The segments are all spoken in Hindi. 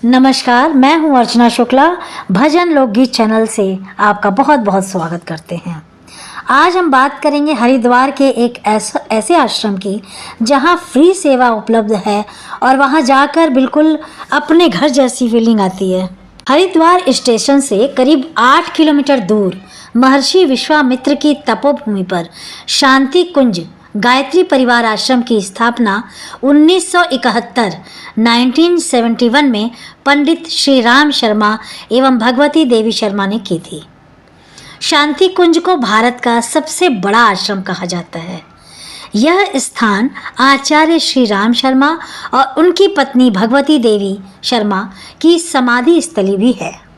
नमस्कार, मैं हूं अर्चना शुक्ला। भजन लोकगीत चैनल से आपका बहुत बहुत स्वागत करते हैं। आज हम बात करेंगे हरिद्वार के एक ऐसे आश्रम की जहां फ्री सेवा उपलब्ध है और वहां जाकर बिल्कुल अपने घर जैसी फीलिंग आती है। हरिद्वार स्टेशन से करीब 8 किलोमीटर दूर महर्षि विश्वामित्र की तपोभूमि पर शांति कुंज गायत्री परिवार आश्रम की स्थापना 1971 में पंडित श्री राम शर्मा एवं भगवती देवी शर्मा ने की थी। शांति कुंज को भारत का सबसे बड़ा आश्रम कहा जाता है। यह स्थान आचार्य श्री राम शर्मा और उनकी पत्नी भगवती देवी शर्मा की समाधि स्थली भी है।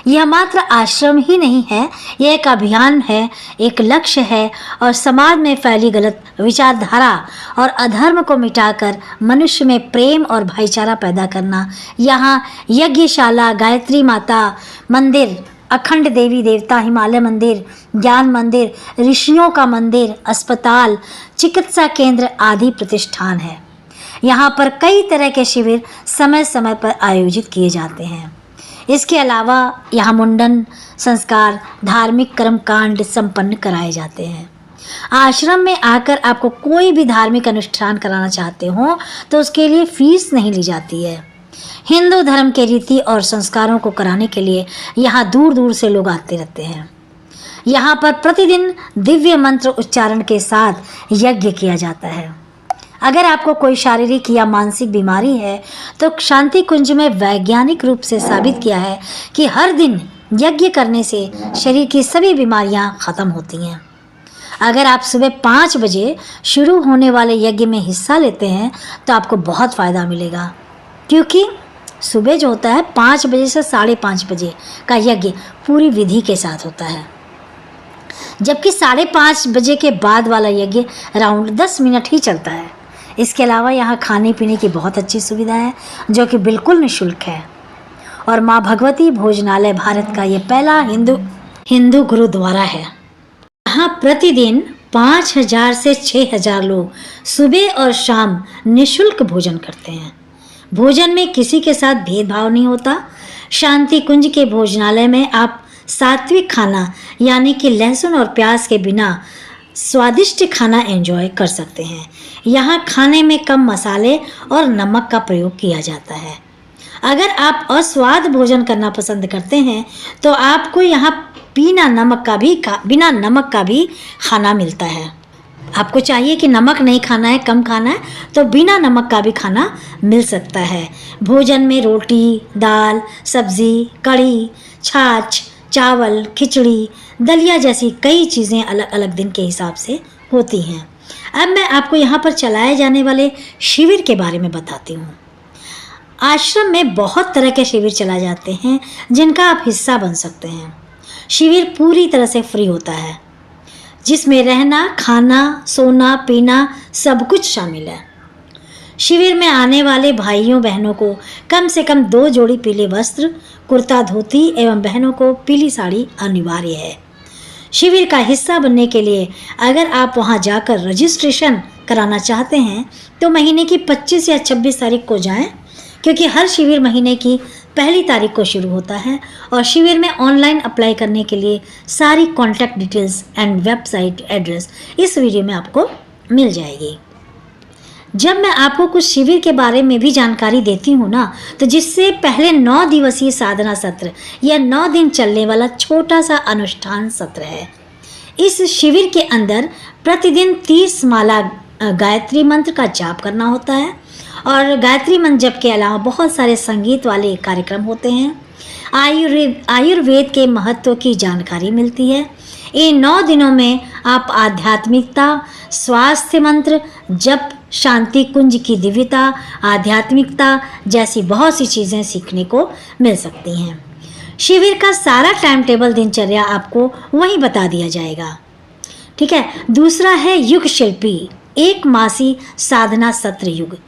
यह मात्र आश्रम ही नहीं है, यह एक अभियान है, एक लक्ष्य है और समाज में फैली गलत विचारधारा और अधर्म को मिटाकर मनुष्य में प्रेम और भाईचारा पैदा करना। यहाँ यज्ञशाला, गायत्री माता मंदिर, अखंड देवी देवता हिमालय मंदिर, ज्ञान मंदिर, ऋषियों का मंदिर, अस्पताल, चिकित्सा केंद्र आदि प्रतिष्ठान है। यहाँ पर कई तरह के शिविर समय समय पर आयोजित किए जाते हैं। इसके अलावा यहाँ मुंडन संस्कार, धार्मिक कर्मकांड संपन्न कराए जाते हैं। आश्रम में आकर आपको कोई भी धार्मिक अनुष्ठान कराना चाहते हो तो उसके लिए फीस नहीं ली जाती है। हिंदू धर्म के रीति और संस्कारों को कराने के लिए यहाँ दूर दूर से लोग आते रहते हैं। यहाँ पर प्रतिदिन दिव्य मंत्र उच्चारण के साथ यज्ञ किया जाता है। अगर आपको कोई शारीरिक या मानसिक बीमारी है तो शांति कुंज में वैज्ञानिक रूप से साबित किया है कि हर दिन यज्ञ करने से शरीर की सभी बीमारियां खत्म होती हैं। अगर आप सुबह 5 बजे शुरू होने वाले यज्ञ में हिस्सा लेते हैं तो आपको बहुत फ़ायदा मिलेगा, क्योंकि सुबह जो होता है 5 बजे से 5:30 बजे का यज्ञ पूरी विधि के साथ होता है, जबकि 5:30 बजे के बाद वाला यज्ञ अराउंड 10 मिनट ही चलता है। इसके अलावा यहाँ खाने पीने की बहुत अच्छी सुविधा है जो कि बिल्कुल निःशुल्क है। और माँ भगवती भोजनालय भारत का ये पहला हिंदू गुरुद्वारा है। यहाँ प्रतिदिन 5000 से 6000 लोग सुबह और शाम निःशुल्क भोजन करते हैं। भोजन में किसी के साथ भेदभाव नहीं होता। शांति कुंज के भोजनालय में आप सात्विक खाना यानी कि लहसुन और प्याज के बिना स्वादिष्ट खाना एंजॉय कर सकते हैं। यहाँ खाने में कम मसाले और नमक का प्रयोग किया जाता है। अगर आप अस्वाद भोजन करना पसंद करते हैं तो आपको यहाँ बिना नमक का भी खाना मिलता है। आपको चाहिए कि नमक नहीं खाना है, कम खाना है, तो बिना नमक का भी खाना मिल सकता है। भोजन में रोटी, दाल, सब्जी, कढ़ी, छाछ, चावल, खिचड़ी, दलिया जैसी कई चीज़ें अलग अलग दिन के हिसाब से होती हैं। अब मैं आपको यहाँ पर चलाए जाने वाले शिविर के बारे में बताती हूँ। आश्रम में बहुत तरह के शिविर चलाए जाते हैं जिनका आप हिस्सा बन सकते हैं। शिविर पूरी तरह से फ्री होता है, जिसमें रहना, खाना, सोना, पीना सब कुछ शामिल है। शिविर में आने वाले भाइयों बहनों को कम से कम 2 जोड़ी पीले वस्त्र, कुर्ता धोती एवं बहनों को पीली साड़ी अनिवार्य है। शिविर का हिस्सा बनने के लिए अगर आप वहां जाकर रजिस्ट्रेशन कराना चाहते हैं तो महीने की 25 या 26 तारीख को जाएं, क्योंकि हर शिविर महीने की 1 तारीख को शुरू होता है। और शिविर में ऑनलाइन अप्लाई करने के लिए सारी contact details and website address इस वीडियो में आपको मिल जाएगी। जब मैं आपको कुछ शिविर के बारे में भी जानकारी देती हूँ ना, तो जिससे पहले 9 दिवसीय साधना सत्र या 9 दिन चलने वाला छोटा सा अनुष्ठान सत्र है। इस शिविर के अंदर प्रतिदिन 30 माला गायत्री मंत्र का जाप करना होता है और गायत्री मंत्र जप के अलावा बहुत सारे संगीत वाले कार्यक्रम होते हैं। आयुर्वेद के महत्व की जानकारी मिलती है। इन 9 दिनों में आप आध्यात्मिकता, स्वास्थ्य मंत्र, जप, शांति कुंज की दिव्यता, आध्यात्मिकता जैसी बहुत सी चीज़ें सीखने को मिल सकती हैं। शिविर का सारा टाइम टेबल, दिनचर्या आपको वहीं बता दिया जाएगा। ठीक है। दूसरा है युग शिल्पी, 1 मासी साधना सत्र युग।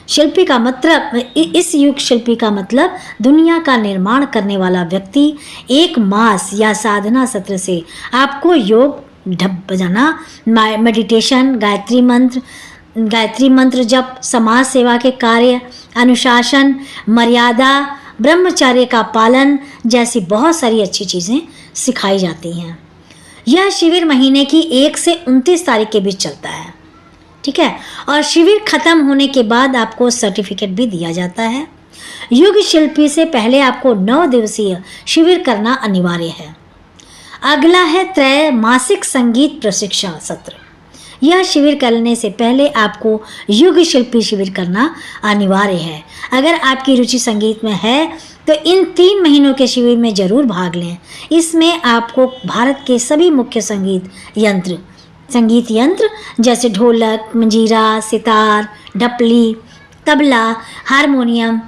शिल्पी का मतलब, इस युग शिल्पी का मतलब दुनिया का निर्माण करने वाला व्यक्ति 1 मास या साधना सत्र से आपको योग ढप बजाना, मेडिटेशन, गायत्री मंत्र जप, समाज सेवा के कार्य, अनुशासन, मर्यादा, ब्रह्मचर्य का पालन जैसी बहुत सारी अच्छी चीज़ें सिखाई जाती हैं। यह शिविर महीने की 1 से 29 तारीख के बीच चलता है, ठीक है। और शिविर खत्म होने के बाद आपको सर्टिफिकेट भी दिया जाता है। युग शिल्पी से पहले आपको 9 दिवसीय शिविर करना अनिवार्य है। अगला है त्रैमासिक संगीत प्रशिक्षण सत्र। यह शिविर करने से पहले आपको युग शिल्पी शिविर करना अनिवार्य है। अगर आपकी रुचि संगीत में है तो इन 3 महीनों के शिविर में ज़रूर भाग लें। इसमें आपको भारत के सभी मुख्य संगीत यंत्र जैसे ढोलक, मंजीरा, सितार, ढपली, तबला, हारमोनियम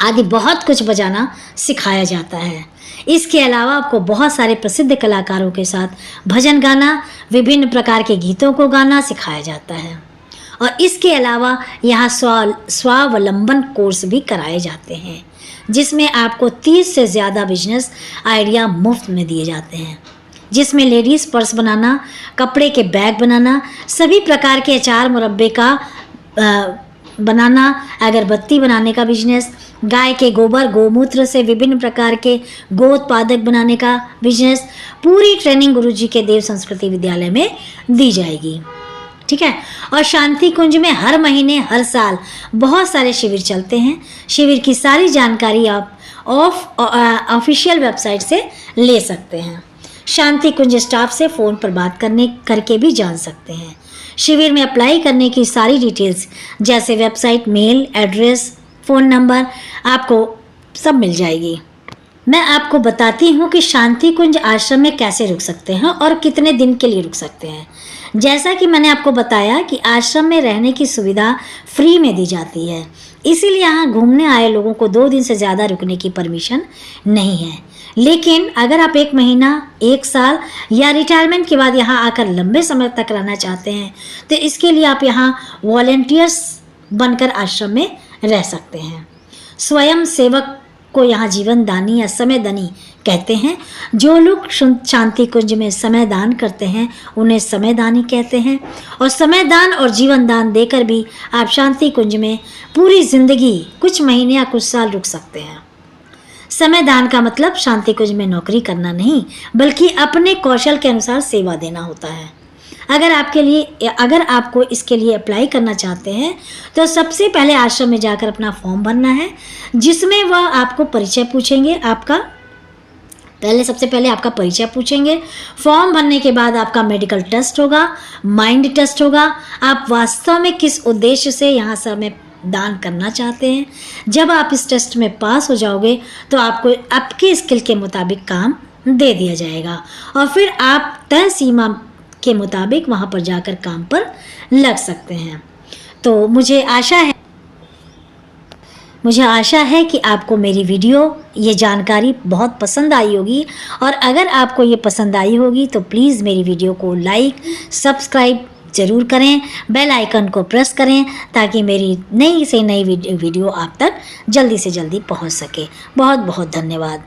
आदि बहुत कुछ बजाना सिखाया जाता है। इसके अलावा आपको बहुत सारे प्रसिद्ध कलाकारों के साथ भजन गाना, विभिन्न प्रकार के गीतों को गाना सिखाया जाता है। और इसके अलावा यहाँ स्वावलंबन कोर्स भी कराए जाते हैं, जिसमें आपको 30 से ज़्यादा बिजनेस आइडिया मुफ्त में दिए जाते हैं, जिसमें लेडीज़ पर्स बनाना, कपड़े के बैग बनाना, सभी प्रकार के अचार मुरब्बे का बनाना, अगरबत्ती बनाने का बिजनेस, गाय के गोबर गोमूत्र से विभिन्न प्रकार के गो उत्पादक बनाने का बिजनेस, पूरी ट्रेनिंग गुरुजी के देव संस्कृति विद्यालय में दी जाएगी, ठीक है। और शांति कुंज में हर महीने हर साल बहुत सारे शिविर चलते हैं। शिविर की सारी जानकारी आप ऑफिशियल वेबसाइट से ले सकते हैं। शांति कुंज स्टाफ से फ़ोन पर बात करके भी जान सकते हैं। शिविर में अप्लाई करने की सारी डिटेल्स जैसे website, mail address, phone number आपको सब मिल जाएगी। मैं आपको बताती हूँ कि शांति कुंज आश्रम में कैसे रुक सकते हैं और कितने दिन के लिए रुक सकते हैं। जैसा कि मैंने आपको बताया कि आश्रम में रहने की सुविधा फ्री में दी जाती है, इसीलिए यहाँ घूमने आए लोगों को 2 दिन से ज़्यादा रुकने की परमिशन नहीं है। लेकिन अगर आप 1 महीना, 1 साल या रिटायरमेंट के बाद यहाँ आकर लंबे समय तक रहना चाहते हैं तो इसके लिए आप यहाँ वॉलेंटियर्स बनकर आश्रम में रह सकते हैं। स्वयं सेवक को यहाँ जीवन दानी या समय दानी कहते हैं। जो लोग शांति कुंज में समय दान करते हैं उन्हें समय दानी कहते हैं। और समय दान और जीवन दान देकर भी आप शांति कुंज में पूरी जिंदगी, कुछ महीने या कुछ साल रुक सकते हैं। समय दान का मतलब शांति कुंज में नौकरी करना नहीं, बल्कि अपने कौशल के अनुसार सेवा देना होता है। अगर आपको इसके लिए अप्लाई करना चाहते हैं तो सबसे पहले आश्रम में जाकर अपना फॉर्म भरना है, जिसमें वह आपको परिचय पूछेंगे। सबसे पहले आपका परिचय पूछेंगे। फॉर्म भरने के बाद आपका मेडिकल टेस्ट होगा, माइंड टेस्ट होगा। आप वास्तव में किस उद्देश्य से यहाँ समय दान करना चाहते हैं। जब आप इस टेस्ट में पास हो जाओगे तो आपको आपके स्किल के मुताबिक काम दे दिया जाएगा और फिर आप तय सीमा के मुताबिक वहाँ पर जाकर काम पर लग सकते हैं। तो मुझे आशा है कि आपको मेरी वीडियो, ये जानकारी बहुत पसंद आई होगी। और अगर आपको ये पसंद आई होगी तो प्लीज़ मेरी वीडियो को लाइक, सब्सक्राइब ज़रूर करें, बेल आइकन को प्रेस करें ताकि मेरी नई से नई वीडियो आप तक जल्दी से जल्दी पहुंच सके। बहुत बहुत धन्यवाद।